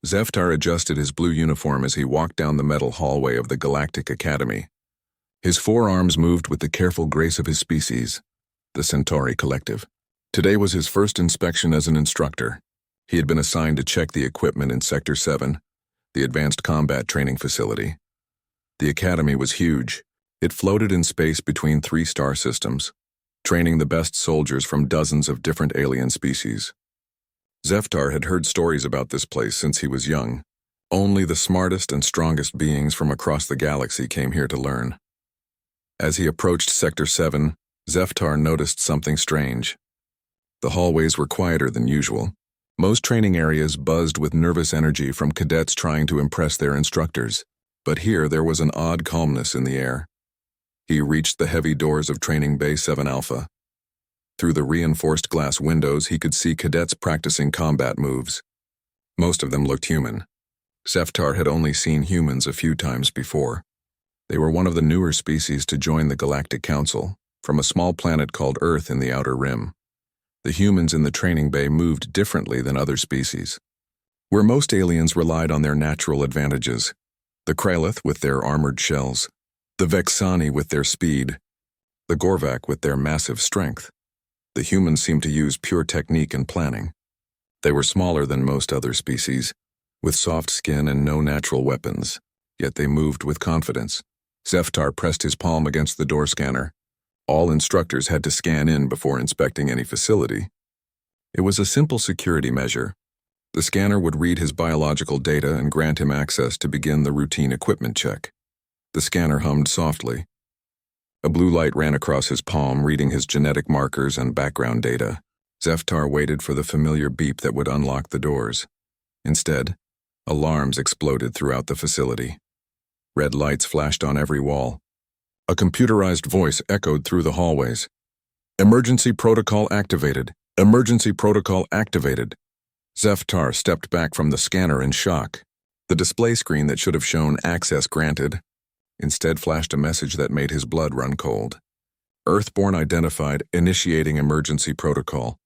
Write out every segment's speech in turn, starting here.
Zeftar adjusted his blue uniform as he walked down the metal hallway of the Galactic Academy. His forearms moved with the careful grace of his species, the Centauri Collective. Today was his first inspection as an instructor. He had been assigned to check the equipment in Sector 7, the Advanced Combat Training Facility. The academy was huge. It floated in space between 3 star systems, training the best soldiers from dozens of different alien species. Zeftar had heard stories about this place since he was young. Only the smartest and strongest beings from across the galaxy came here to learn. As he approached Sector 7, Zeftar noticed something strange. The hallways were quieter than usual. Most training areas buzzed with nervous energy from cadets trying to impress their instructors, but here there was an odd calmness in the air. He reached the heavy doors of Training Bay 7 Alpha. Through the reinforced glass windows, he could see cadets practicing combat moves. Most of them looked human. Zeftar had only seen humans a few times before. They were one of the newer species to join the Galactic Council, from a small planet called Earth in the Outer Rim. The humans in the training bay moved differently than other species. Where most aliens relied on their natural advantages, the Krylith with their armored shells, the Vexani with their speed, the Gorvak with their massive strength. The humans seemed to use pure technique and planning. They were smaller than most other species, with soft skin and no natural weapons, yet they moved with confidence. Zeftar pressed his palm against the door scanner. All instructors had to scan in before inspecting any facility. It was a simple security measure. The scanner would read his biological data and grant him access to begin the routine equipment check. The scanner hummed softly. A blue light ran across his palm, reading his genetic markers and background data. Zeftar waited for the familiar beep that would unlock the doors. Instead, alarms exploded throughout the facility. Red lights flashed on every wall. A computerized voice echoed through the hallways. "Emergency protocol activated. Emergency protocol activated." Zeftar stepped back from the scanner in shock. The display screen that should have shown "access granted" instead flashed a message that made his blood run cold. Earthborn identified, initiating emergency protocol.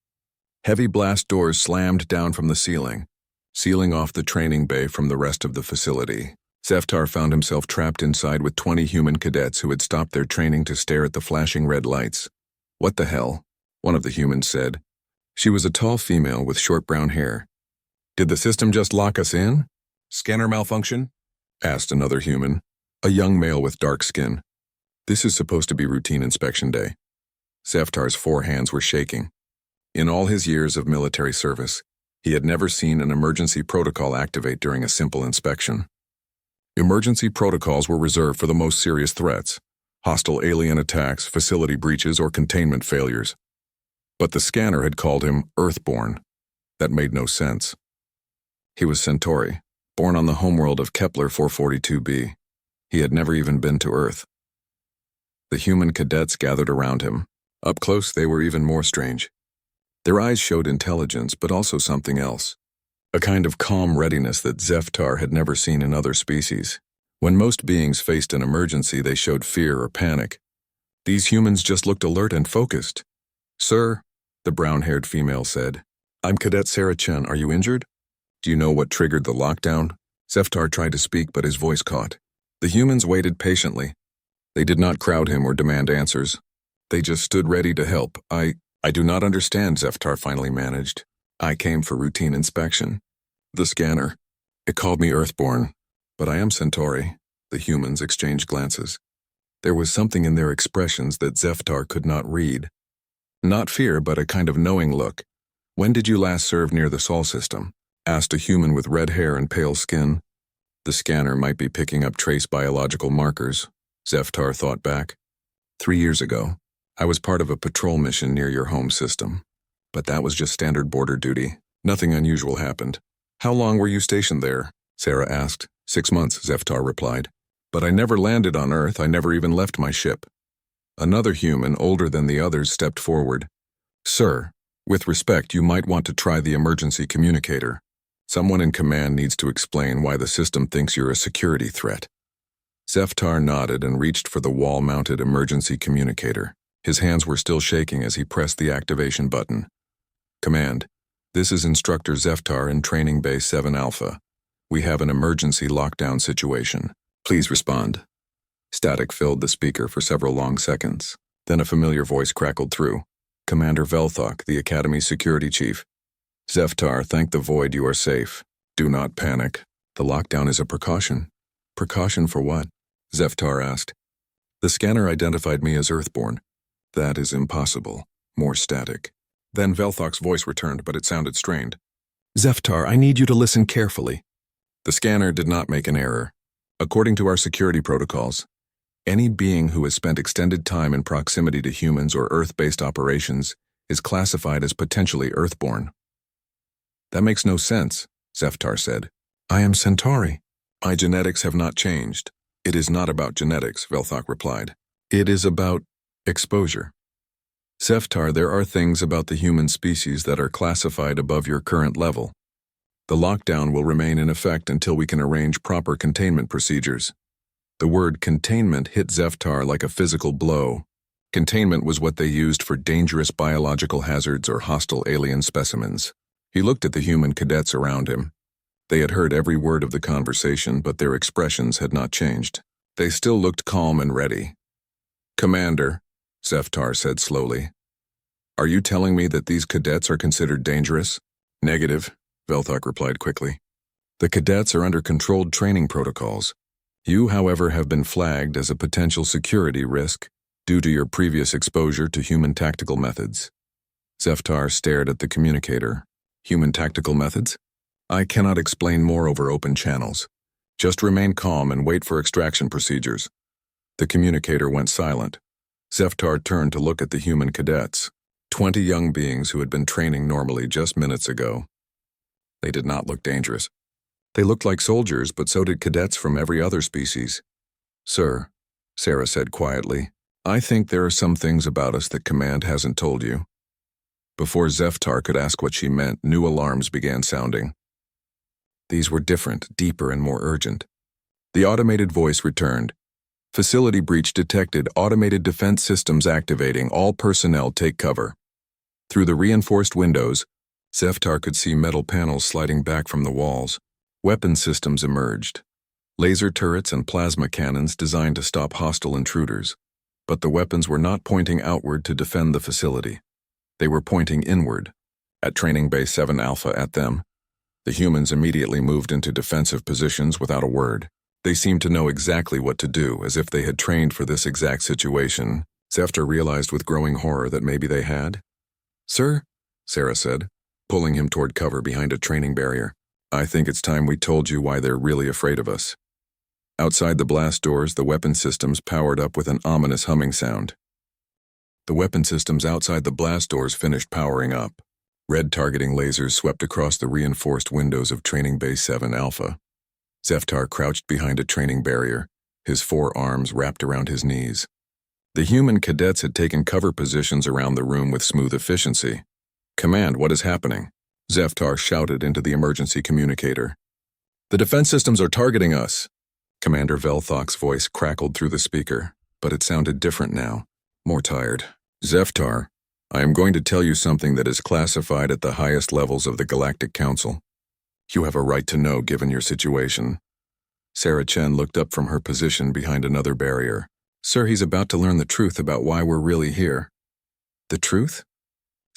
Heavy blast doors slammed down from the ceiling, sealing off the training bay from the rest of the facility. Zeftar found himself trapped inside with 20 human cadets who had stopped their training to stare at the flashing red lights. "What the hell?" one of the humans said. She was a tall female with short brown hair. "Did the system just lock us in?" "Scanner malfunction?" asked another human, a young male with dark skin. "This is supposed to be routine inspection day." Zeftar's 4 hands were shaking. In all his years of military service, he had never seen an emergency protocol activate during a simple inspection. Emergency protocols were reserved for the most serious threats: hostile alien attacks, facility breaches, or containment failures. But the scanner had called him Earthborn. That made no sense. He was Centauri, born on the homeworld of Kepler 442b. He had never even been to Earth. The human cadets gathered around him. Up close, they were even more strange. Their eyes showed intelligence, but also something else. A kind of calm readiness that Zeftar had never seen in other species. When most beings faced an emergency, they showed fear or panic. These humans just looked alert and focused. "Sir," the brown-haired female said, "I'm Cadet Sarah Chen. Are you injured? Do you know what triggered the lockdown?" Zeftar tried to speak, but his voice caught. The humans waited patiently. They did not crowd him or demand answers. They just stood ready to help. I do not understand," Zeftar finally managed. "I came for routine inspection. The scanner. It called me Earthborn, but I am Centauri." The humans exchanged glances. There was something in their expressions that Zeftar could not read. Not fear, but a kind of knowing look. "When did you last serve near the Sol system?" asked a human with red hair and pale skin. The scanner might be picking up trace biological markers, Zeftar thought back. 3 years ago, I was part of a patrol mission near your home system. But that was just standard border duty. Nothing unusual happened. "How long were you stationed there?" Sarah asked. 6 months, Zeftar replied. "But I never landed on Earth. I never even left my ship." Another human, older than the others, stepped forward. "Sir, with respect, you might want to try the emergency communicator. Someone in command needs to explain why the system thinks you're a security threat." Zeftar nodded and reached for the wall-mounted emergency communicator. His hands were still shaking as he pressed the activation button. "Command, this is Instructor Zeftar in Training Bay 7 Alpha. We have an emergency lockdown situation. Please respond. Static filled the speaker for several long seconds. Then a familiar voice crackled through. Commander Velthok, the Academy's security chief. Zeftar, thank the void you are safe. Do not panic. The lockdown is a precaution. Precaution for what? Zeftar asked. The scanner identified me as Earthborn. That is impossible. More static. Then Velthok's voice returned, but it sounded strained. Zeftar, I need you to listen carefully. The scanner did not make an error. According to our security protocols, any being who has spent extended time in proximity to humans or Earth-based operations is classified as potentially Earthborn. That makes no sense, Zeftar said. I am Centauri. My genetics have not changed. It is not about genetics, Velthok replied. It is about exposure. Zeftar, there are things about the human species that are classified above your current level. The lockdown will remain in effect until we can arrange proper containment procedures. The word containment hit Zeftar like a physical blow. Containment was what they used for dangerous biological hazards or hostile alien specimens. He looked at the human cadets around him. They had heard every word of the conversation, but their expressions had not changed. They still looked calm and ready. Commander, Zeftar said slowly, are you telling me that these cadets are considered dangerous? Negative, Velthok replied quickly. The cadets are under controlled training protocols. You, however, have been flagged as a potential security risk due to your previous exposure to human tactical methods. Zeftar stared at the communicator. Human tactical methods? I cannot explain more over open channels. Just remain calm and wait for extraction procedures. The communicator went silent. Zeftar turned to look at the human cadets, 20 young beings who had been training normally just minutes ago. They did not look dangerous. They looked like soldiers, but so did cadets from every other species. Sir, Sarah said quietly, I think there are some things about us that Command hasn't told you. Before Zeftar could ask what she meant, new alarms began sounding. These were different, deeper, and more urgent. The automated voice returned. Facility breach detected. Automated defense systems activating. All personnel take cover. Through the reinforced windows, Zeftar could see metal panels sliding back from the walls. Weapon systems emerged. Laser turrets and plasma cannons designed to stop hostile intruders. But the weapons were not pointing outward to defend the facility. They were pointing inward, at Training Base 7 Alpha at them. The humans immediately moved into defensive positions without a word. They seemed to know exactly what to do, as if they had trained for this exact situation. Zeftar realized with growing horror that maybe they had. Sir, Sarah said, pulling him toward cover behind a training barrier. I think it's time we told you why they're really afraid of us. Outside the blast doors, the weapon systems powered up with an ominous humming sound. The weapon systems outside the blast doors finished powering up. Red targeting lasers swept across the reinforced windows of Training Base 7 Alpha. Zeftar crouched behind a training barrier, his forearms wrapped around his knees. The human cadets had taken cover positions around the room with smooth efficiency. Command, what is happening? Zeftar shouted into the emergency communicator. The defense systems are targeting us. Commander Velthok's voice crackled through the speaker, but it sounded different now, more tired. Zeftar, I am going to tell you something that is classified at the highest levels of the Galactic Council. You have a right to know given your situation. Sarah Chen looked up from her position behind another barrier. Sir, he's about to learn the truth about why we're really here. The truth?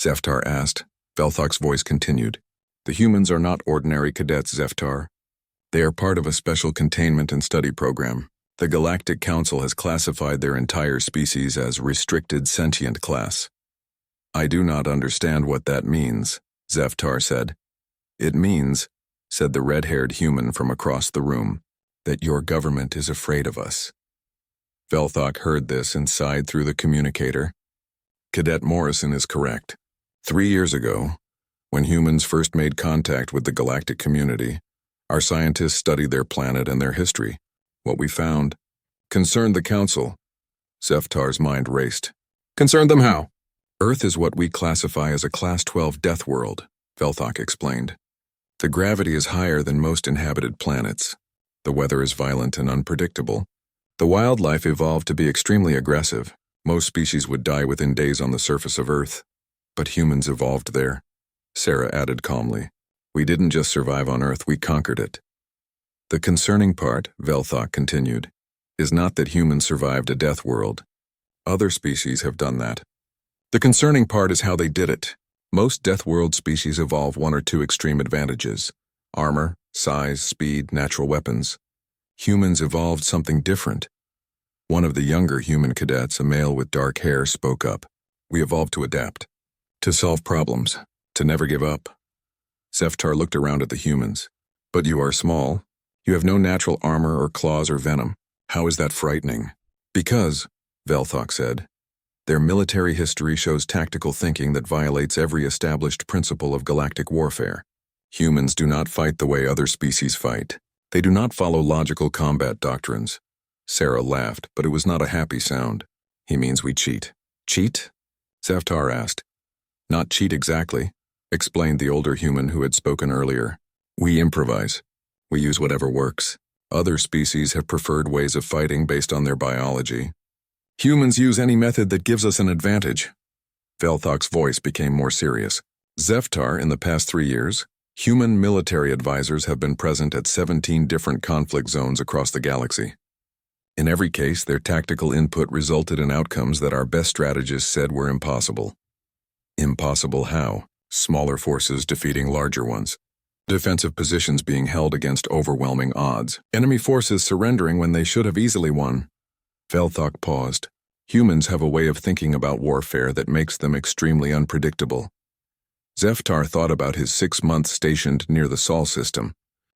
Zeftar asked. Velthok's voice continued. The humans are not ordinary cadets, Zeftar. They are part of a special containment and study program. The Galactic Council has classified their entire species as restricted sentient class. I do not understand what that means, Zeftar said. It means, said the red-haired human from across the room, that your government is afraid of us. Velthok heard this and sighed through the communicator. Cadet Morrison is correct. 3 years ago, when humans first made contact with the galactic community, our scientists studied their planet and their history. What we found concerned the Council. Zeftar's mind raced. Concerned them how? Earth is what we classify as a Class 12 death world, Velthok explained. The gravity is higher than most inhabited planets. The weather is violent and unpredictable. The wildlife evolved to be extremely aggressive. Most species would die within days on the surface of Earth. But humans evolved there. Sarah added calmly. We didn't just survive on Earth, we conquered it. The concerning part, Velthok continued, is not that humans survived a death world. Other species have done that. The concerning part is how they did it. Most death world species evolve one or two extreme advantages: armor, size, speed, natural weapons. Humans evolved something different. One of the younger human cadets, a male with dark hair, spoke up. We evolved to adapt, to solve problems, to never give up. Zeftar looked around at the humans. But you are small. You have no natural armor or claws or venom. How is that frightening? Because, Velthok said, their military history shows tactical thinking that violates every established principle of galactic warfare. Humans do not fight the way other species fight. They do not follow logical combat doctrines. Sarah laughed, but it was not a happy sound. He means we cheat. Cheat? Zeftar asked. Not cheat exactly, explained the older human who had spoken earlier. We improvise. We use whatever works. Other species have preferred ways of fighting based on their biology. Humans use any method that gives us an advantage. Velthok's voice became more serious. Zeftar, in the past 3 years, human military advisors have been present at 17 different conflict zones across the galaxy. In every case, their tactical input resulted in outcomes that our best strategists said were impossible. Impossible how? Smaller forces defeating larger ones. Defensive positions being held against overwhelming odds. Enemy forces surrendering when they should have easily won. Velthok paused. Humans have a way of thinking about warfare that makes them extremely unpredictable. Zeftar thought about his 6 months stationed near the Sol system.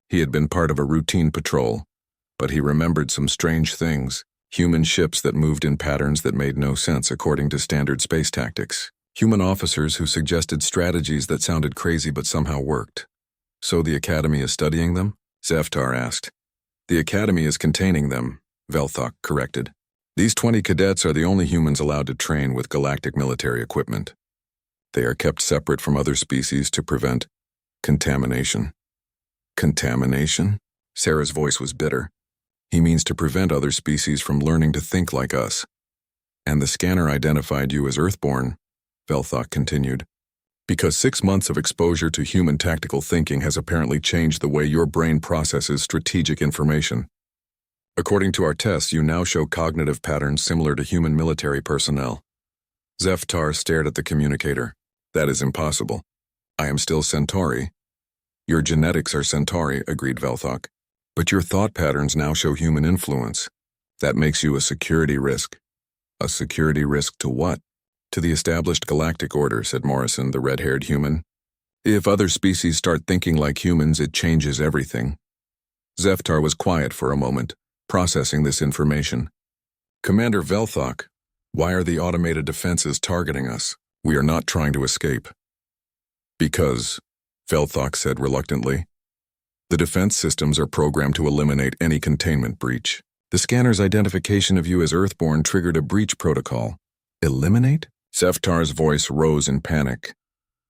He had been part of a routine patrol, but he remembered some strange things. Human ships that moved in patterns that made no sense according to standard space tactics. Human officers who suggested strategies that sounded crazy but somehow worked. So the Academy is studying them? Zeftar asked. The Academy is containing them, Velthok corrected. These 20 cadets are the only humans allowed to train with galactic military equipment. They are kept separate from other species to prevent contamination. Contamination? Sarah's voice was bitter. He means to prevent other species from learning to think like us. And the scanner identified you as Earthborn, Velthok continued, because 6 months of exposure to human tactical thinking has apparently changed the way your brain processes strategic information. According to our tests, you now show cognitive patterns similar to human military personnel. Zeftar stared at the communicator. That is impossible. I am still Centauri. Your genetics are Centauri, agreed Velthok. But your thought patterns now show human influence. That makes you a security risk. A security risk to what? To the established galactic order, said Morrison, the red-haired human. If other species start thinking like humans, it changes everything. Zeftar was quiet for a moment, processing this information. Commander Velthok, why are the automated defenses targeting us? We are not trying to escape. Because, Velthok said reluctantly, the defense systems are programmed to eliminate any containment breach. The scanner's identification of you as Earthborn triggered a breach protocol. Eliminate? Zeftar's voice rose in panic.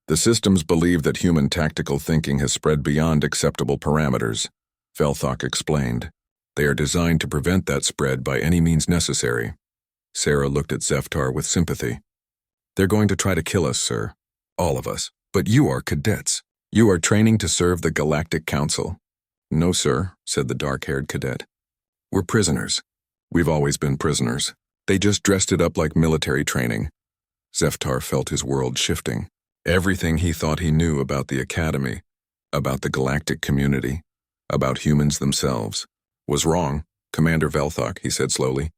The systems believe that human tactical thinking has spread beyond acceptable parameters, Velthok explained. They are designed to prevent that spread by any means necessary. Sarah looked at Zeftar with sympathy. They're going to try to kill us, sir. All of us. But you are cadets. You are training to serve the Galactic Council. No, sir, said the dark-haired cadet. We're prisoners. We've always been prisoners. They just dressed it up like military training. Zeftar felt his world shifting. Everything he thought he knew about the Academy, about the galactic community, about humans themselves, was wrong. Commander Velthok, he said slowly.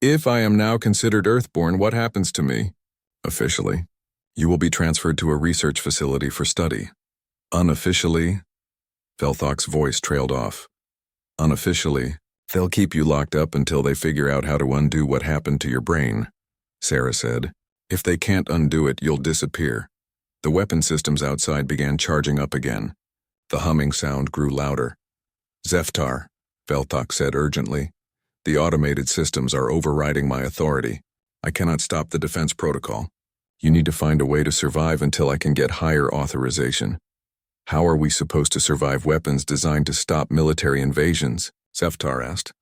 If I am now considered Earthborn, what happens to me? Officially, you will be transferred to a research facility for study. Unofficially, Velthok's voice trailed off. Unofficially, they'll keep you locked up until they figure out how to undo what happened to your brain, Sarah said. If they can't undo it, you'll disappear. The weapon systems outside began charging up again. The humming sound grew louder. Zeftar, Velthok said urgently. The automated systems are overriding my authority. I cannot stop the defense protocol. You need to find a way to survive until I can get higher authorization. How are we supposed to survive weapons designed to stop military invasions? Zeftar asked.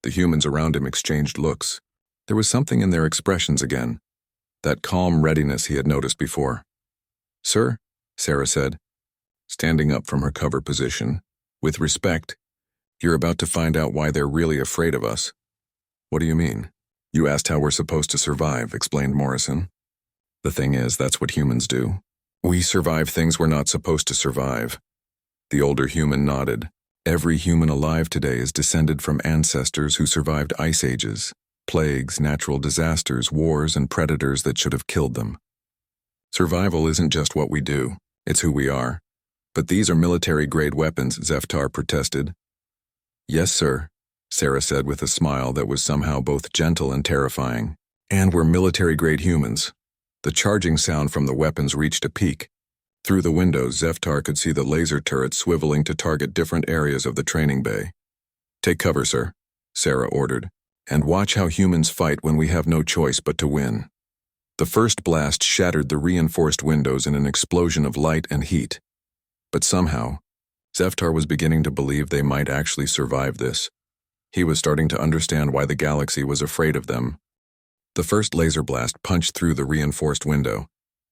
The humans around him exchanged looks. There was something in their expressions again. That calm readiness he had noticed before. Sir, Sarah said, standing up from her cover position, with respect, You're about to find out why they're really afraid of us. What do you mean? You asked how we're supposed to survive, explained Morrison. The thing is, that's what humans do. We survive things we're not supposed to survive. The older human nodded. Every human alive today is descended from ancestors who survived ice ages, plagues, natural disasters, wars, and predators that should have killed them. Survival isn't just what we do, it's who we are. But these are military-grade weapons, Zeftar protested. Yes, sir, Sarah said with a smile that was somehow both gentle and terrifying. And we're military-grade humans. The charging sound from the weapons reached a peak. Through the windows, Zeftar could see the laser turrets swiveling to target different areas of the training bay. Take cover, sir, Sarah ordered, and watch how humans fight when we have no choice but to win. The first blast shattered the reinforced windows in an explosion of light and heat. But somehow, Zeftar was beginning to believe they might actually survive this. He was starting to understand why the galaxy was afraid of them. The first laser blast punched through the reinforced window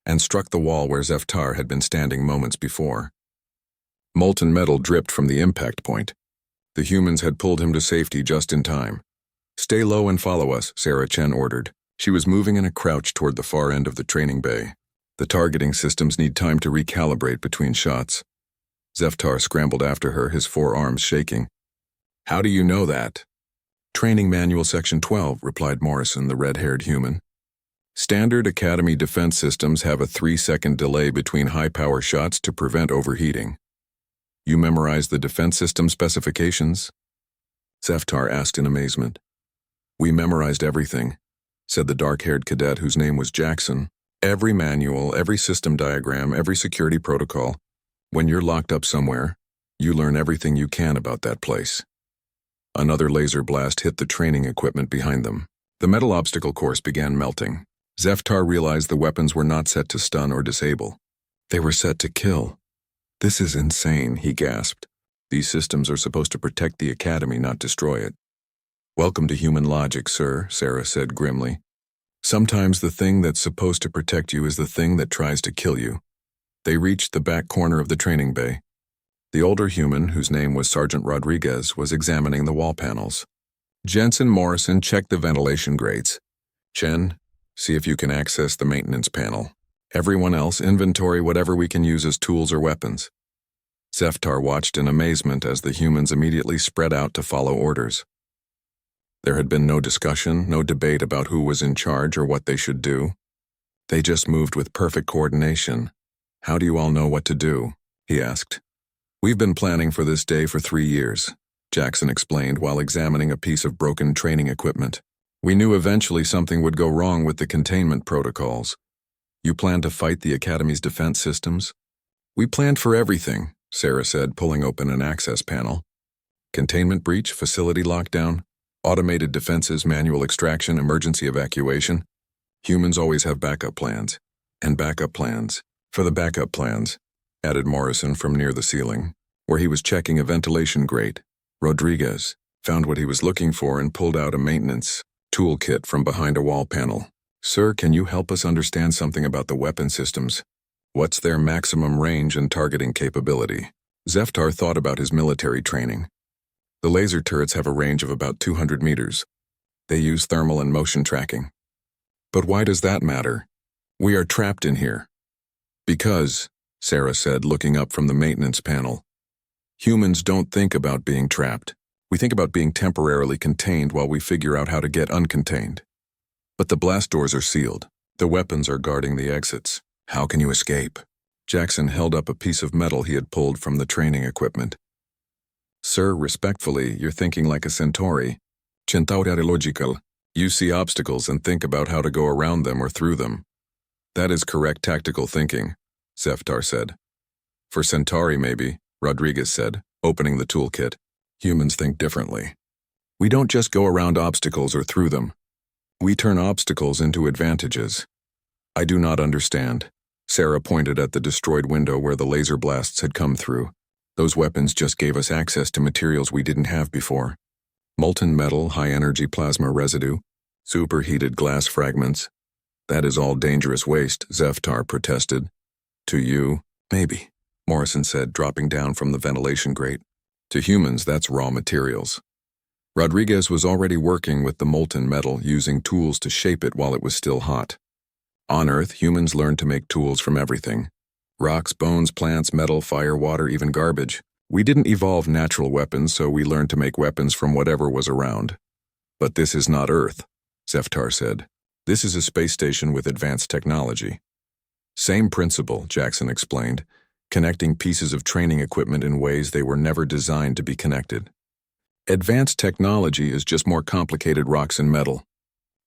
and struck the wall where Zeftar had been standing moments before. Molten metal dripped from the impact point. The humans had pulled him to safety just in time. Stay low and follow us, Sarah Chen ordered. She was moving in a crouch toward the far end of the training bay. The targeting systems need time to recalibrate between shots. Zeftar scrambled after her, his forearms shaking. How do you know that? Training Manual Section 12, replied Morrison, the red-haired human. Standard Academy defense systems have a 3-second delay between high-power shots to prevent overheating. You memorized the defense system specifications? Zeftar asked in amazement. We memorized everything, said the dark-haired cadet whose name was Jackson. Every manual, every system diagram, every security protocol. When you're locked up somewhere, you learn everything you can about that place. Another laser blast hit the training equipment behind them. The metal obstacle course began melting. Zeftar realized the weapons were not set to stun or disable. They were set to kill. This is insane, he gasped. These systems are supposed to protect the Academy, not destroy it. Welcome to human logic, sir, Sarah said grimly. Sometimes the thing that's supposed to protect you is the thing that tries to kill you. They reached the back corner of the training bay. The older human, whose name was Sergeant Rodriguez, was examining the wall panels. Jensen Morrison checked the ventilation grates. Chen, see if you can access the maintenance panel. Everyone else, inventory whatever we can use as tools or weapons. Zeftar watched in amazement as the humans immediately spread out to follow orders. There had been no discussion, no debate about who was in charge or what they should do. They just moved with perfect coordination. How do you all know what to do? He asked. We've been planning for this day for 3 years, Jackson explained while examining a piece of broken training equipment. We knew eventually something would go wrong with the containment protocols. You planned to fight the Academy's defense systems? We planned for everything, Sarah said, pulling open an access panel. Containment breach, facility lockdown, automated defenses, manual extraction, emergency evacuation. Humans always have backup plans. And backup plans. For the backup plans, added Morrison from near the ceiling, where he was checking a ventilation grate. Rodriguez found what he was looking for and pulled out a maintenance toolkit from behind a wall panel. Sir, can you help us understand something about the weapon systems? What's their maximum range and targeting capability? Zeftar thought about his military training. The laser turrets have a range of about 200 meters. They use thermal and motion tracking. But why does that matter? We are trapped in here. Because, Sarah said, looking up from the maintenance panel, humans don't think about being trapped. We think about being temporarily contained while we figure out how to get uncontained. But the blast doors are sealed. The weapons are guarding the exits. How can you escape? Jackson held up a piece of metal he had pulled from the training equipment. Sir, respectfully, you're thinking like a centauri. Centauri logical. You see obstacles and think about how to go around them or through them. That is correct tactical thinking, Zeftar said. For Centauri, maybe, Rodriguez said, opening the toolkit. Humans think differently. We don't just go around obstacles or through them. We turn obstacles into advantages. I do not understand. Sarah pointed at the destroyed window where the laser blasts had come through. Those weapons just gave us access to materials we didn't have before. Molten metal, high-energy plasma residue, superheated glass fragments. That is all dangerous waste, Zeftar protested. To you, maybe, Morrison said, dropping down from the ventilation grate. To humans, that's raw materials. Rodriguez was already working with the molten metal, using tools to shape it while it was still hot. On Earth, humans learned to make tools from everything. Rocks, bones, plants, metal, fire, water, even garbage. We didn't evolve natural weapons, so we learned to make weapons from whatever was around. But this is not Earth, Zeftar said. This is a space station with advanced technology. Same principle, Jackson explained, connecting pieces of training equipment in ways they were never designed to be connected. Advanced technology is just more complicated rocks and metal.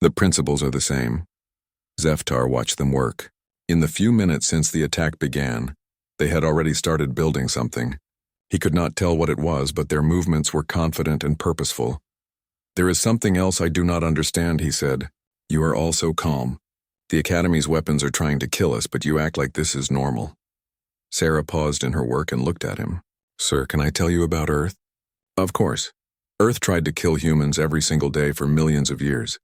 The principles are the same. Zeftar watched them work. In the few minutes since the attack began, they had already started building something. He could not tell what it was, but their movements were confident and purposeful. "There is something else I do not understand," he said. "You are all so calm. The Academy's weapons are trying to kill us, but you act like this is normal." Sarah paused in her work and looked at him. "Sir, can I tell you about Earth?" "Of course. Earth tried to kill humans every single day for millions of years.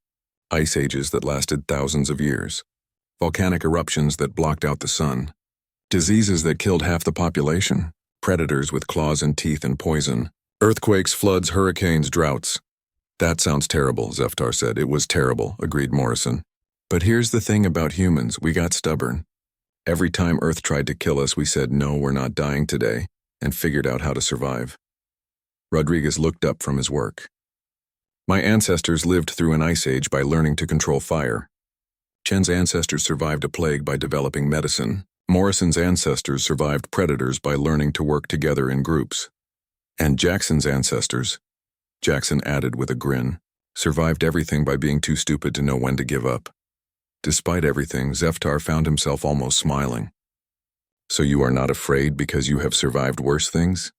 Ice ages that lasted thousands of years. Volcanic eruptions that blocked out the sun. Diseases that killed half the population. Predators with claws and teeth and poison. Earthquakes, floods, hurricanes, droughts." "That sounds terrible," Zeftar said. "It was terrible," agreed Morrison. "But here's the thing about humans, we got stubborn. Every time Earth tried to kill us, we said, 'No, we're not dying today,' and figured out how to survive." Rodriguez looked up from his work. "My ancestors lived through an ice age by learning to control fire. Chen's ancestors survived a plague by developing medicine. Morrison's ancestors survived predators by learning to work together in groups. And Jackson's ancestors," Jackson added with a grin, "survived everything by being too stupid to know when to give up." Despite everything, Zeftar found himself almost smiling. "So you are not afraid because you have survived worse things?"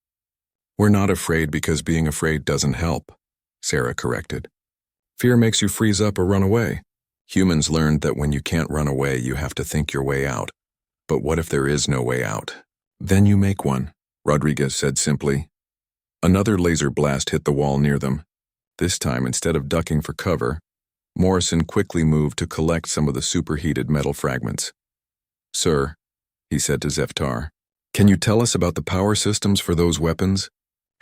"We're not afraid because being afraid doesn't help," Sarah corrected. "Fear makes you freeze up or run away. Humans learned that when you can't run away, you have to think your way out. But what if there is no way out? Then you make one," Rodriguez said simply. Another laser blast hit the wall near them. This time, instead of ducking for cover, Morrison quickly moved to collect some of the superheated metal fragments. "Sir," he said to Zeftar, "can you tell us about the power systems for those weapons?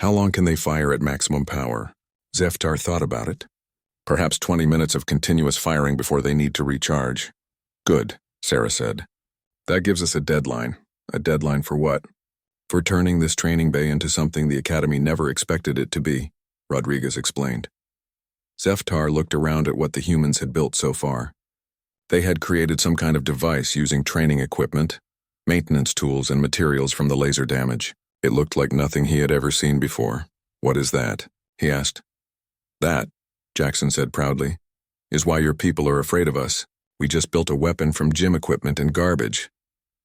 How long can they fire at maximum power?" Zeftar thought about it. "Perhaps 20 minutes of continuous firing before they need to recharge." "Good," Sarah said. "That gives us a deadline." "A deadline for what?" "For turning this training bay into something the Academy never expected it to be," Rodriguez explained. Zeftar looked around at what the humans had built so far. They had created some kind of device using training equipment, maintenance tools, and materials from the laser damage. It looked like nothing he had ever seen before. "What is that?" he asked. "That," Jackson said proudly, "is why your people are afraid of us. We just built a weapon from gym equipment and garbage."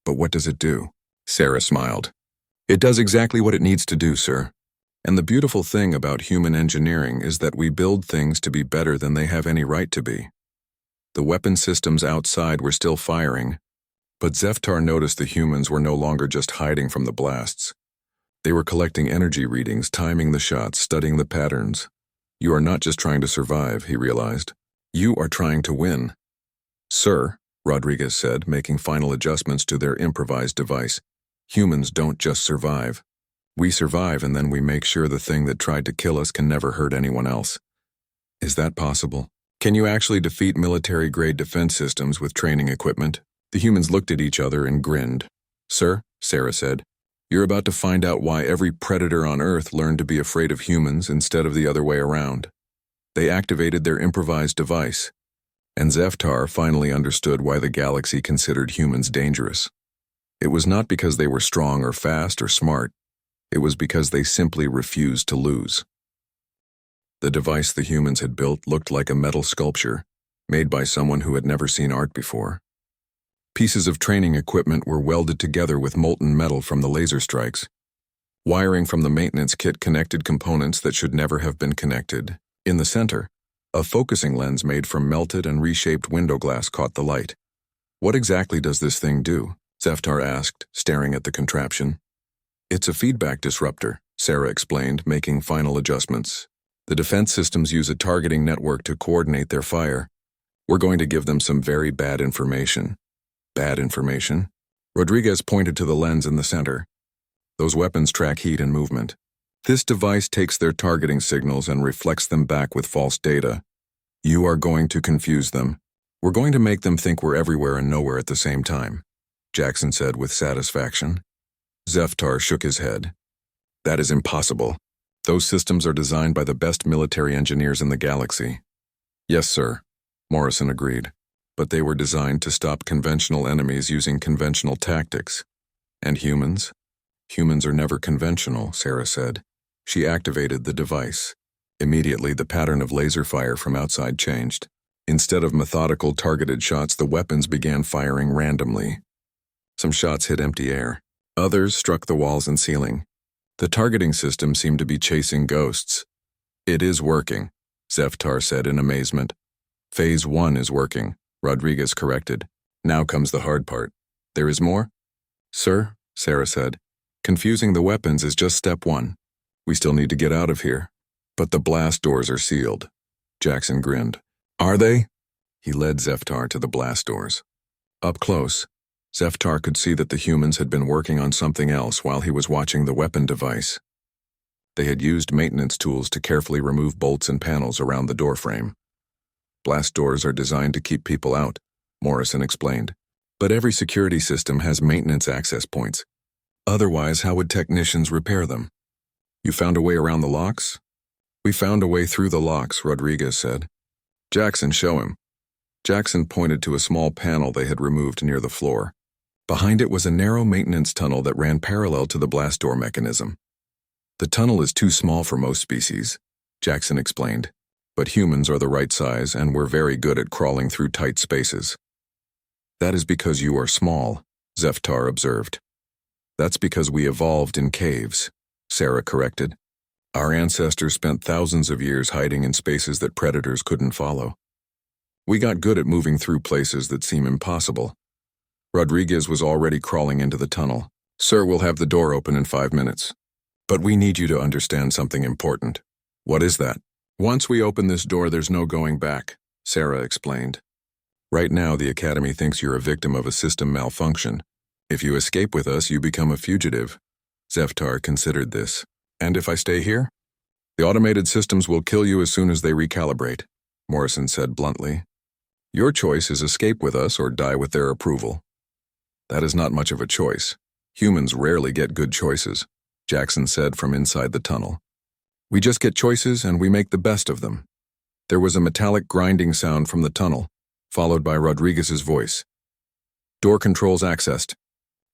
"But what does it do?" Sarah smiled. "It does exactly what it needs to do, sir. And the beautiful thing about human engineering is that we build things to be better than they have any right to be." The weapon systems outside were still firing, but Zeftar noticed the humans were no longer just hiding from the blasts. They were collecting energy readings, timing the shots, studying the patterns. "You are not just trying to survive," he realized. "You are trying to win." "Sir," Rodriguez said, making final adjustments to their improvised device, "humans don't just survive. We survive and then we make sure the thing that tried to kill us can never hurt anyone else." "Is that possible? Can you actually defeat military-grade defense systems with training equipment?" The humans looked at each other and grinned. "Sir," Sarah said, "you're about to find out why every predator on Earth learned to be afraid of humans instead of the other way around. They activated their improvised device, and Zeftar finally understood why the galaxy considered humans dangerous. It was not because they were strong or fast or smart. It was because they simply refused to lose." The device the humans had built looked like a metal sculpture, made by someone who had never seen art before. Pieces of training equipment were welded together with molten metal from the laser strikes. Wiring from the maintenance kit connected components that should never have been connected. In the center, a focusing lens made from melted and reshaped window glass caught the light. "What exactly does this thing do?" Zeftar asked, staring at the contraption. "It's a feedback disruptor," Sarah explained, making final adjustments. "The defense systems use a targeting network to coordinate their fire. We're going to give them some very bad information." "Bad information?" Rodriguez pointed to the lens in the center. "Those weapons track heat and movement. This device takes their targeting signals and reflects them back with false data. You are going to confuse them. We're going to make them think we're everywhere and nowhere at the same time, Jackson said with satisfaction. Zeftar shook his head. That is impossible. Those systems are designed by the best military engineers in the galaxy. Yes, sir, Morrison agreed. But they were designed to stop conventional enemies using conventional tactics. And humans? Humans are never conventional, Sarah said. She activated the device. Immediately, the pattern of laser fire from outside changed. Instead of methodical targeted shots, the weapons began firing randomly. Some shots hit empty air. Others struck the walls and ceiling. The targeting system seemed to be chasing ghosts. It is working, Zeftar said in amazement. Phase 1 is working, Rodriguez corrected. Now comes the hard part. There is more? Sir, Sarah said. Confusing the weapons is just step 1. We still need to get out of here. But the blast doors are sealed. Jackson grinned. Are they? He led Zeftar to the blast doors. Up close, Zeftar could see that the humans had been working on something else while he was watching the weapon device. They had used maintenance tools to carefully remove bolts and panels around the doorframe. Blast doors are designed to keep people out, Morrison explained. But every security system has maintenance access points. Otherwise, how would technicians repair them? You found a way around the locks? We found a way through the locks, Rodriguez said. Jackson, show him. Jackson pointed to a small panel they had removed near the floor. Behind it was a narrow maintenance tunnel that ran parallel to the blast door mechanism. The tunnel is too small for most species, Jackson explained, but humans are the right size and we're very good at crawling through tight spaces. That is because you are small, Zeftar observed. That's because we evolved in caves, Sarah corrected. Our ancestors spent thousands of years hiding in spaces that predators couldn't follow. We got good at moving through places that seem impossible. Rodriguez was already crawling into the tunnel. Sir, we'll have the door open in 5 minutes. But we need you to understand something important. What is that? Once we open this door, there's no going back, Sarah explained. Right now, the Academy thinks you're a victim of a system malfunction. If you escape with us, you become a fugitive. Zeftar considered this. And if I stay here? The automated systems will kill you as soon as they recalibrate, Morrison said bluntly. Your choice is escape with us or die with their approval. That is not much of a choice. Humans rarely get good choices, Jackson said from inside the tunnel. We just get choices and we make the best of them. There was a metallic grinding sound from the tunnel, followed by Rodriguez's voice. Door controls accessed.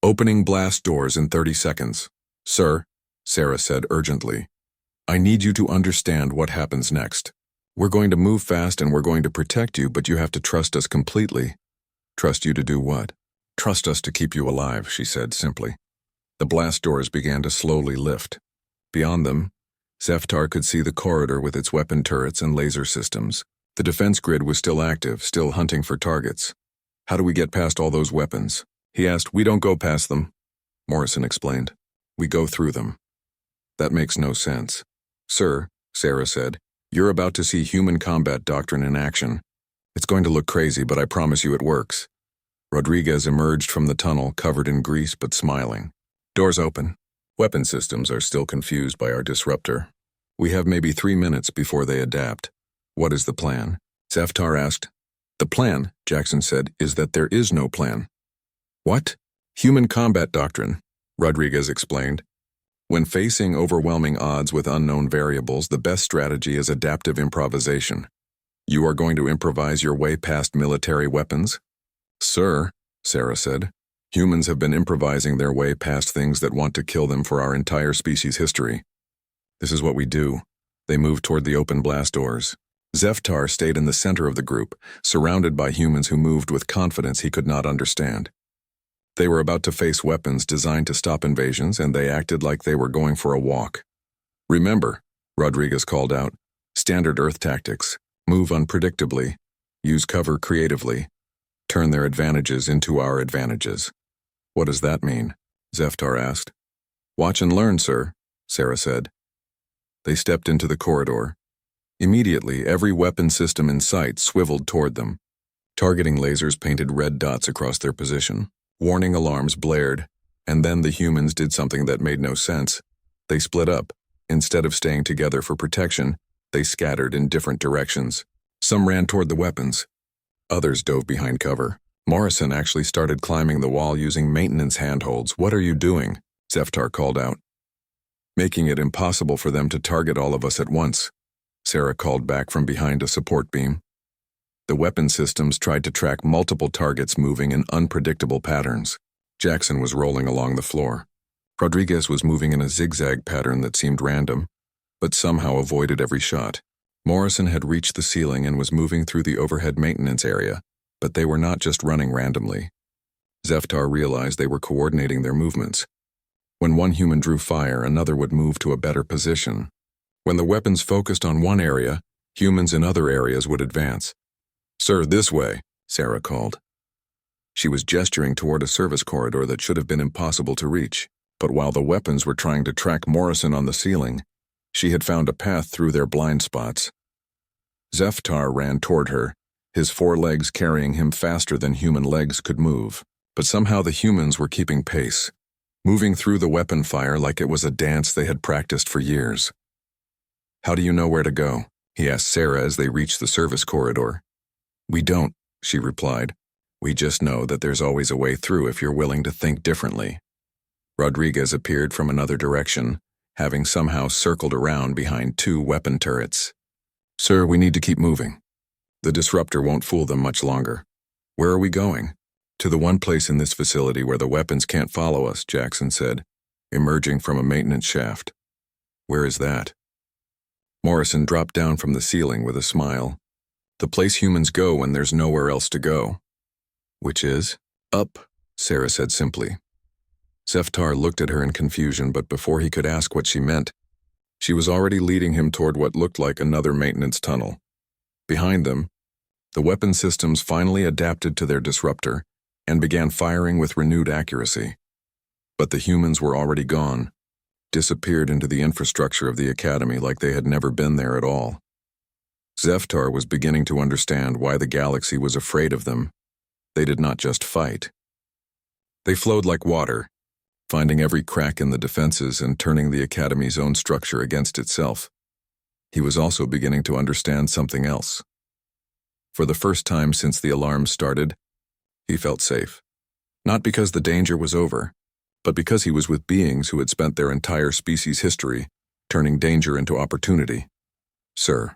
Opening blast doors in 30 seconds. Sir, Sarah said urgently, I need you to understand what happens next. We're going to move fast and we're going to protect you, but you have to trust us completely. Trust you to do what? Trust us to keep you alive, she said simply. The blast doors began to slowly lift. Beyond them, Zeftar could see the corridor with its weapon turrets and laser systems. The defense grid was still active, still hunting for targets. How do we get past all those weapons? He asked. We don't go past them, Morrison explained. We go through them. That makes no sense. Sir, Sarah said, you're about to see human combat doctrine in action. It's going to look crazy, but I promise you it works. Rodriguez emerged from the tunnel, covered in grease but smiling. Doors open. Weapon systems are still confused by our disruptor. We have maybe 3 minutes before they adapt. What is the plan? Zeftar asked. The plan, Jackson said, is that there is no plan. What? Human combat doctrine, Rodriguez explained. When facing overwhelming odds with unknown variables, the best strategy is adaptive improvisation. You are going to improvise your way past military weapons? Sir, Sarah said, humans have been improvising their way past things that want to kill them for our entire species' history. This is what we do. They moved toward the open blast doors. Zeftar stayed in the center of the group, surrounded by humans who moved with confidence he could not understand. They were about to face weapons designed to stop invasions, and they acted like they were going for a walk. Remember, Rodriguez called out, standard Earth tactics. Move unpredictably. Use cover creatively. Turn their advantages into our advantages. What does that mean? Zeftar asked. Watch and learn, sir, Sarah said. They stepped into the corridor. Immediately, every weapon system in sight swiveled toward them. Targeting lasers painted red dots across their position. Warning alarms blared, and then the humans did something that made no sense. They split up. Instead of staying together for protection, they scattered in different directions. Some ran toward the weapons. Others dove behind cover. Morrison actually started climbing the wall using maintenance handholds. "What are you doing?" Zeftar called out. "Making it impossible for them to target all of us at once," Sarah called back from behind a support beam. The weapon systems tried to track multiple targets moving in unpredictable patterns. Jackson was rolling along the floor. Rodriguez was moving in a zigzag pattern that seemed random, but somehow avoided every shot. Morrison had reached the ceiling and was moving through the overhead maintenance area, but they were not just running randomly. Zeftar realized they were coordinating their movements. When one human drew fire, another would move to a better position. When the weapons focused on one area, humans in other areas would advance. "Sir, this way," Sarah called. She was gesturing toward a service corridor that should have been impossible to reach, but while the weapons were trying to track Morrison on the ceiling, she had found a path through their blind spots. Zeftar ran toward her, his 4 legs carrying him faster than human legs could move, but somehow the humans were keeping pace, moving through the weapon fire like it was a dance they had practiced for years. "How do you know where to go?" he asked Sarah as they reached the service corridor. "We don't," she replied. "We just know that there's always a way through if you're willing to think differently." Rodriguez appeared from another direction, having somehow circled around behind 2 weapon turrets. "Sir, we need to keep moving. The disruptor won't fool them much longer." "Where are we going?" "To the one place in this facility where the weapons can't follow us," Jackson said, emerging from a maintenance shaft. "Where is that?" Morrison dropped down from the ceiling with a smile. "The place humans go when there's nowhere else to go." "Which is?" "Up," Sarah said simply. Zeftar looked at her in confusion, but before he could ask what she meant, she was already leading him toward what looked like another maintenance tunnel. Behind them, the weapon systems finally adapted to their disruptor and began firing with renewed accuracy. But the humans were already gone, disappeared into the infrastructure of the academy like they had never been there at all. Zeftar was beginning to understand why the galaxy was afraid of them. They did not just fight. They flowed like water, finding every crack in the defenses and turning the academy's own structure against itself. He was also beginning to understand something else. For the first time since the alarm started, he felt safe. Not because the danger was over, but because he was with beings who had spent their entire species' history turning danger into opportunity. "Sir,"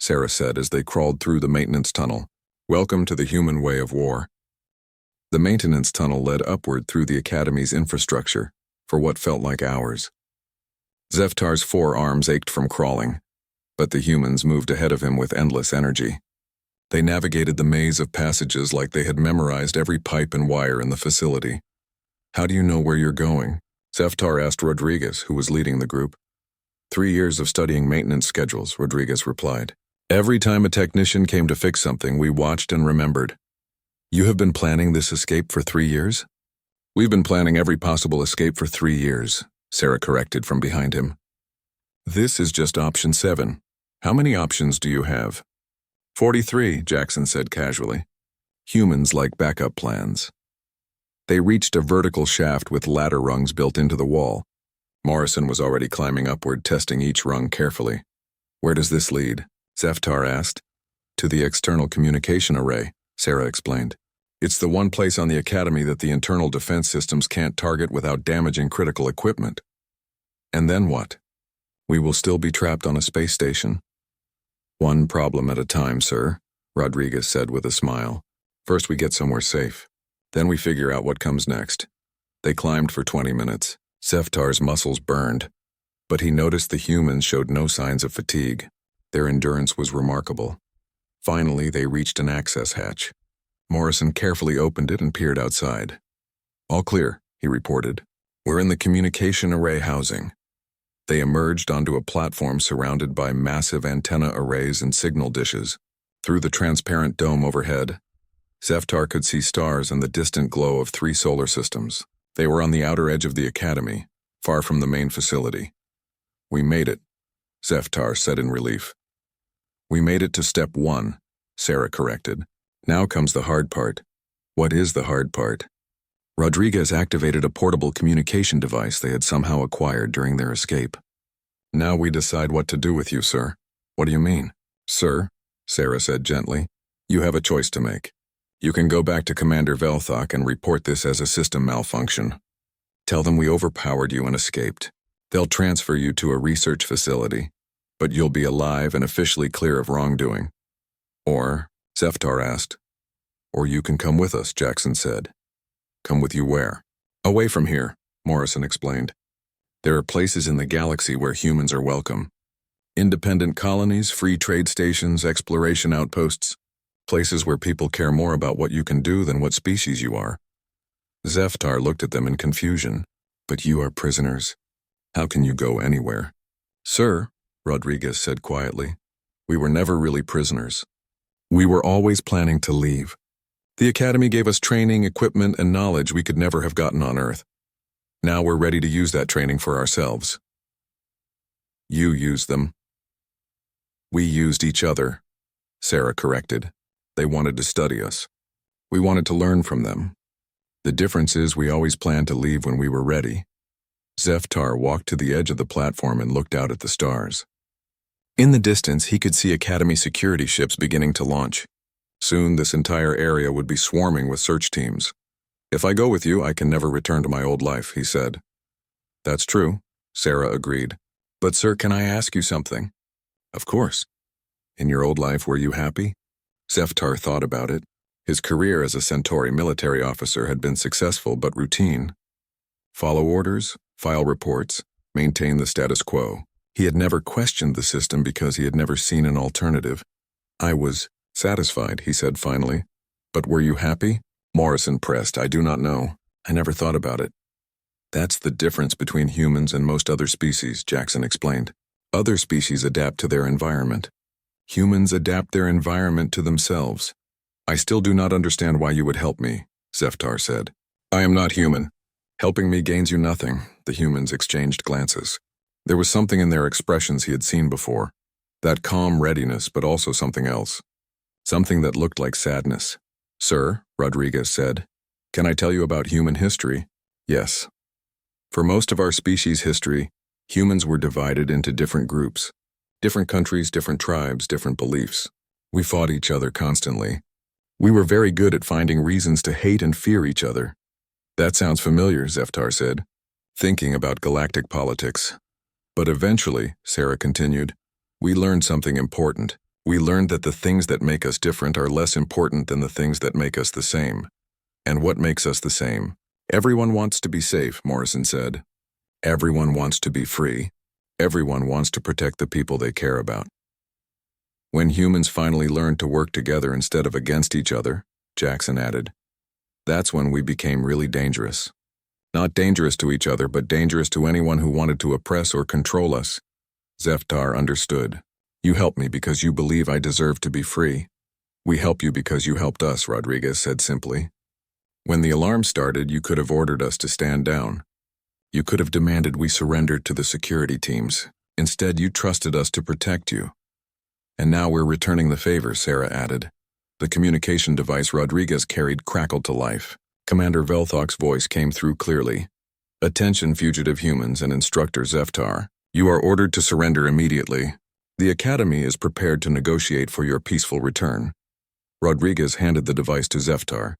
Sarah said as they crawled through the maintenance tunnel, "welcome to the human way of war." The maintenance tunnel led upward through the academy's infrastructure for what felt like hours. Zeftar's 4 arms ached from crawling, but the humans moved ahead of him with endless energy. They navigated the maze of passages like they had memorized every pipe and wire in the facility. "How do you know where you're going?" Zeftar asked Rodriguez, who was leading the group. 3 years of studying maintenance schedules," Rodriguez replied. "Every time a technician came to fix something, we watched and remembered." "You have been planning this escape for 3 years?" "We've been planning every possible escape for 3 years," Sarah corrected from behind him. "This is just option 7. How many options do you have?" 43, Jackson said casually. "Humans like backup plans." They reached a vertical shaft with ladder rungs built into the wall. Morrison was already climbing upward, testing each rung carefully. "Where does this lead?" Zeftar asked. "To the external communication array," Sarah explained. "It's the one place on the Academy that the internal defense systems can't target without damaging critical equipment." "And then what?" "We will still be trapped on a space station." "One problem at a time, sir," Rodriguez said with a smile. "First we get somewhere safe. Then we figure out what comes next." They climbed for 20 minutes. Zeftar's muscles burned, but he noticed the humans showed no signs of fatigue. Their endurance was remarkable. Finally, they reached an access hatch. Morrison carefully opened it and peered outside. "All clear," he reported. "We're in the communication array housing." They emerged onto a platform surrounded by massive antenna arrays and signal dishes. Through the transparent dome overhead, Zeftar could see stars and the distant glow of 3 solar systems. They were on the outer edge of the Academy, far from the main facility. "We made it," Zeftar said in relief. "We made it to step 1, Sarah corrected. "Now comes the hard part." "What is the hard part?" Rodriguez activated a portable communication device they had somehow acquired during their escape. Now we decide what to do with you, sir. What do you mean? Sir, Sarah said gently, you have a choice to make. You can go back to Commander Velthok and report this as a system malfunction. Tell them we overpowered you and escaped. They'll transfer you to a research facility, but you'll be alive and officially clear of wrongdoing. Or, Zeftar asked. Or you can come with us, Jackson said. Come with you where? Away from here, Morrison explained. There are places in the galaxy where humans are welcome. Independent colonies, free trade stations, exploration outposts. Places where people care more about what you can do than what species you are. Zeftar looked at them in confusion. But you are prisoners. How can you go anywhere? Sir, Rodriguez said quietly, we were never really prisoners. We were always planning to leave. The Academy gave us training, equipment, and knowledge we could never have gotten on Earth. Now we're ready to use that training for ourselves. You used them. We used each other, Sarah corrected. They wanted to study us. We wanted to learn from them. The difference is we always planned to leave when we were ready. Zeftar walked to the edge of the platform and looked out at the stars. In the distance, he could see Academy security ships beginning to launch. Soon, this entire area would be swarming with search teams. If I go with you, I can never return to my old life, he said. That's true, Sarah agreed. But sir, can I ask you something? Of course. In your old life, were you happy? Zeftar thought about it. His career as a Centauri military officer had been successful but routine. Follow orders, file reports, maintain the status quo. He had never questioned the system because he had never seen an alternative. I was satisfied, he said finally. But were you happy? Morrison pressed. I do not know. I never thought about it. That's the difference between humans and most other species, Jackson explained. Other species adapt to their environment. Humans adapt their environment to themselves. I still do not understand why you would help me, Zeftar said. I am not human. Helping me gains you nothing, the humans exchanged glances. There was something in their expressions he had seen before. That calm readiness, but also something else. Something that looked like sadness. Sir, Rodriguez said, can I tell you about human history? Yes. For most of our species' history, humans were divided into different groups. Different countries, different tribes, different beliefs. We fought each other constantly. We were very good at finding reasons to hate and fear each other. That sounds familiar, Zeftar said, thinking about galactic politics. But eventually, Sarah continued, we learned something important. We learned that the things that make us different are less important than the things that make us the same. And what makes us the same? Everyone wants to be safe, Morrison said. Everyone wants to be free. Everyone wants to protect the people they care about. When humans finally learned to work together instead of against each other, Jackson added, that's when we became really dangerous. Not dangerous to each other, but dangerous to anyone who wanted to oppress or control us. Zeftar understood. You help me because you believe I deserve to be free. We help you because you helped us, Rodriguez said simply. When the alarm started, you could have ordered us to stand down. You could have demanded we surrendered to the security teams. Instead, you trusted us to protect you. And now we're returning the favor, Sarah added. The communication device Rodriguez carried crackled to life. Commander Velthok's voice came through clearly. Attention, fugitive humans and Instructor Zeftar. You are ordered to surrender immediately. The Academy is prepared to negotiate for your peaceful return. Rodriguez handed the device to Zeftar.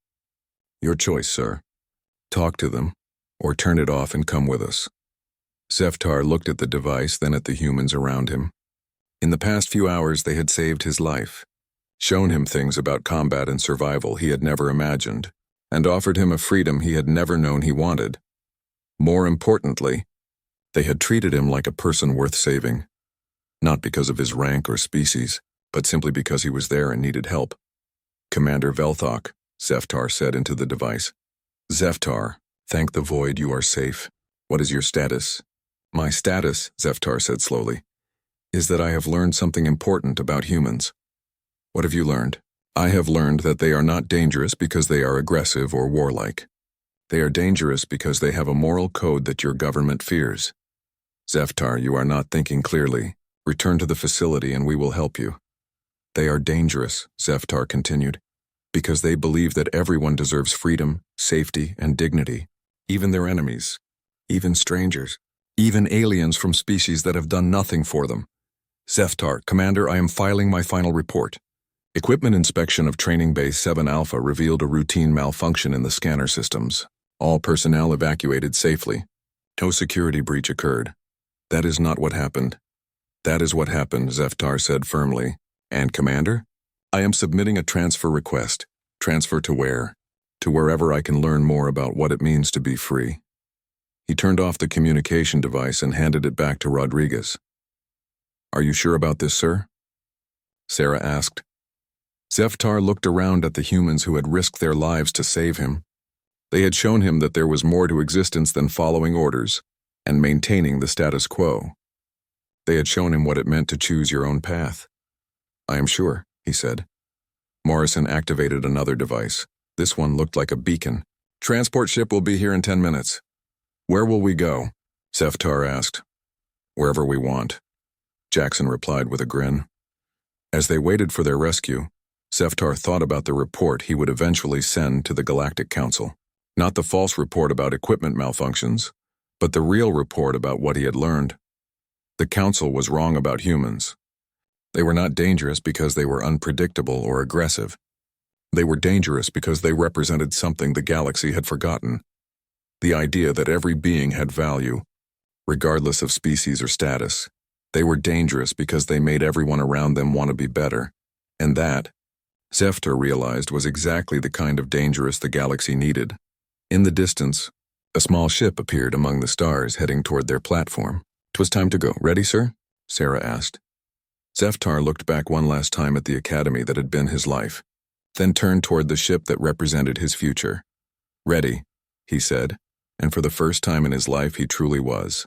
Your choice, sir. Talk to them, or turn it off and come with us. Zeftar looked at the device, then at the humans around him. In the past few hours, they had saved his life, shown him things about combat and survival he had never imagined, and offered him a freedom he had never known he wanted. More importantly, they had treated him like a person worth saving, not because of his rank or species, but simply because he was there and needed help. Commander Velthok, Zeftar said into the device. Zeftar, thank the void you are safe. What is your status? My status, Zeftar said slowly, is that I have learned something important about humans. What have you learned? I have learned that they are not dangerous because they are aggressive or warlike. They are dangerous because they have a moral code that your government fears. Zeftar, you are not thinking clearly. Return to the facility and we will help you. They are dangerous, Zeftar continued, because they believe that everyone deserves freedom, safety, and dignity, even their enemies, even strangers. Even aliens from species that have done nothing for them. Zeftar, Commander, I am filing my final report. Equipment inspection of Training Base 7 Alpha revealed a routine malfunction in the scanner systems. All personnel evacuated safely. No security breach occurred. That is not what happened. That is what happened, Zeftar said firmly. And, Commander? I am submitting a transfer request. Transfer to where? To wherever I can learn more about what it means to be free. He turned off the communication device and handed it back to Rodriguez. Are you sure about this, sir? Sarah asked. Zeftar looked around at the humans who had risked their lives to save him. They had shown him that there was more to existence than following orders and maintaining the status quo. They had shown him what it meant to choose your own path. I am sure, he said. Morrison activated another device. This one looked like a beacon. Transport ship will be here in 10 minutes. Where will we go? Zeftar asked. Wherever we want, Jackson replied with a grin. As they waited for their rescue, Zeftar thought about the report he would eventually send to the Galactic Council. Not the false report about equipment malfunctions, but the real report about what he had learned. The Council was wrong about humans. They were not dangerous because they were unpredictable or aggressive. They were dangerous because they represented something the galaxy had forgotten. The idea that every being had value, regardless of species or status. They were dangerous because they made everyone around them want to be better. And that, Zeftar realized, was exactly the kind of dangerous the galaxy needed. In the distance, a small ship appeared among the stars heading toward their platform. "'Twas time to go. Ready, sir?" Sarah asked. Zeftar looked back one last time at the academy that had been his life, then turned toward the ship that represented his future. "Ready," he said, and for the first time in his life he truly was.